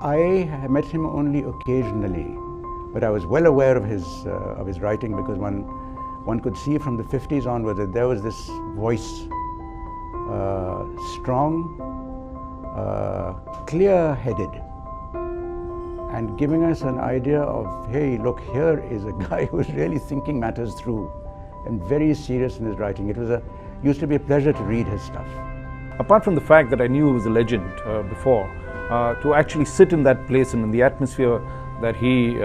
I met him only occasionally, but I was well aware of his writing, because one could see from the 50s onwards that there was this voice, strong, clear-headed, and giving us an idea of, hey, look, here is a guy who's really thinking matters through and very serious in his writing. It used to be a pleasure to read his stuff. Apart from the fact that I knew he was a legend before, to actually sit in that place and in the atmosphere that he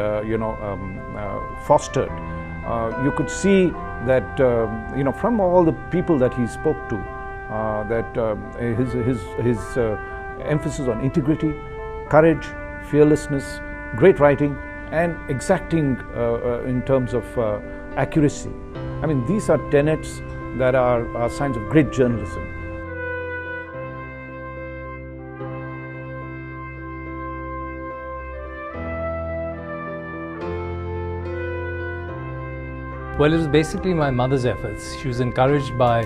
fostered, you could see that from all the people that he spoke to, that his emphasis on integrity, courage, fearlessness, great writing, and exacting in terms of accuracy. I mean, these are tenets that are signs of great journalism. Well, it was basically my mother's efforts. She was encouraged by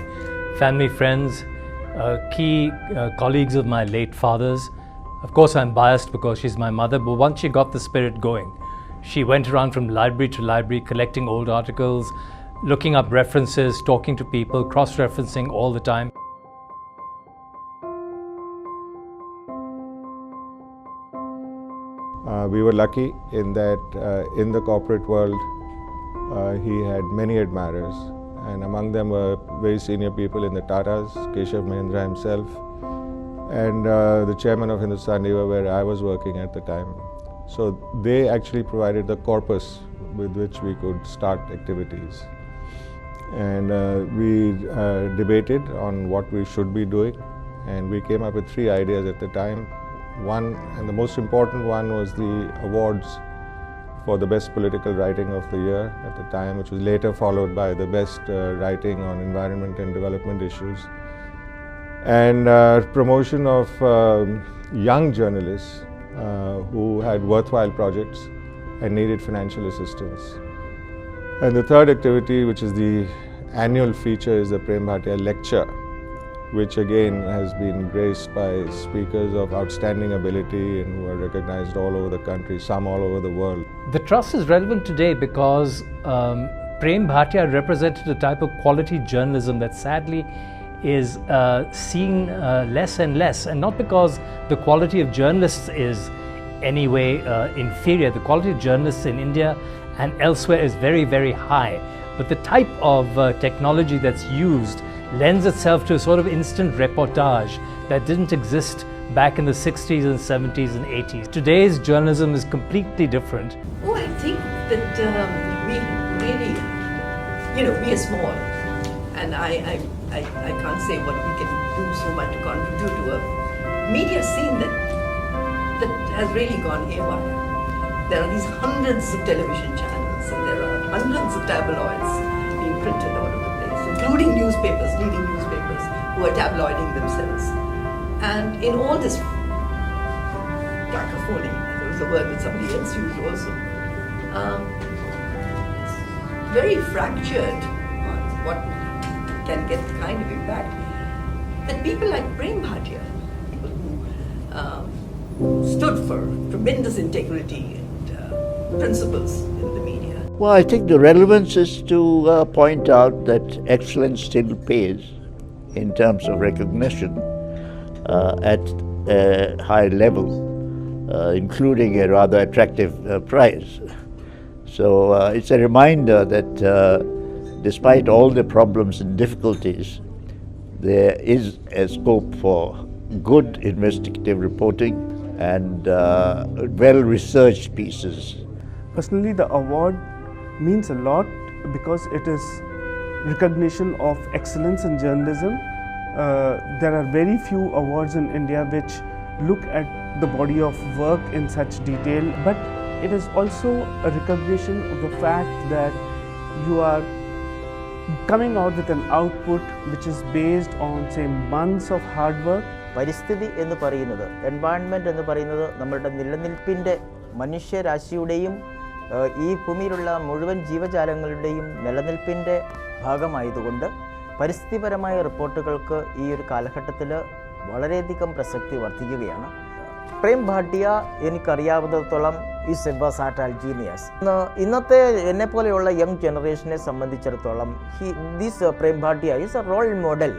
family friends, key colleagues of my late father's. Of course, I'm biased because she's my mother, but once she got the spirit going, she went around from library to library collecting old articles, looking up references, talking to people, cross-referencing all the time. We were lucky in that in the corporate world, he had many admirers, and among them were very senior people in the Tatas, Keshav Mahendra himself, and the chairman of Hindustan Lever, where I was working at the time. So they actually provided the corpus with which we could start activities. And we debated on what we should be doing, and we came up with 3 ideas at the time. One, and the most important one, was the awards for the best political writing of the year at the time, which was later followed by the best writing on environment and development issues, and promotion of young journalists who had worthwhile projects and needed financial assistance. And the third activity, which is the annual feature, is the Prem Bhatia lecture, which again has been graced by speakers of outstanding ability and who are recognized all over the country, some all over the world. The trust is relevant today because Prem Bhatia represented a type of quality journalism that sadly is seen less and less, and not because the quality of journalists is any way inferior. The quality of journalists in India and elsewhere is very, very high, but the type of technology that's used lends itself to a sort of instant reportage that didn't exist back in the 60s and 70s and 80s. Today's journalism is completely different. Oh, I think that we really, we are small, and I can't say what we can do so much to contribute to a media scene that has really gone haywire. There are these hundreds of television channels, and there are hundreds of tabloids being printed all over the place, including newspapers, leading newspapers, who are tabloiding themselves. And in all this cacophony, there was a word that somebody else used also, it's very fractured on what can get the kind of impact that people like Prem Bhatia, people who stood for tremendous integrity and principles in the media. Well, I think the relevance is to point out that excellence still pays in terms of recognition at a high level, including a rather attractive prize. So it's a reminder that despite all the problems and difficulties, there is a scope for good investigative reporting and well-researched pieces. Personally, the award means a lot because it is recognition of excellence in journalism. There are very few awards in India which look at the body of work in such detail, but it is also a recognition of the fact that you are coming out with an output which is based on, say, months of hard work. പരിസ്ഥിതി എന്ന് പറയുന്നത്, environment എന്ന് പറയുന്നത് നമ്മളുടെ നിലനിൽപ്പിൻ്റെ മനുഷ്യരാശിയുടെയും ഈ ഭൂമിയിലുള്ള മുഴുവൻ ജീവജാലങ്ങളുടെയും നിലനിൽപ്പിൻ്റെ ഭാഗമായതുകൊണ്ട് പരിസ്ഥിതിപരമായ റിപ്പോർട്ടുകൾക്ക് ഈ ഒരു കാലഘട്ടത്തിൽ വളരെയധികം പ്രസക്തി വർദ്ധിക്കുകയാണ്. പ്രേം ഭാട്ടിയ എനിക്കറിയാവുന്നിടത്തോളം ഈസ് എ versatile genius. ഇന്നത്തെ എന്നെപ്പോലെയുള്ള യങ് ജനറേഷനെ സംബന്ധിച്ചിടത്തോളം this Prem Bhatia is a role model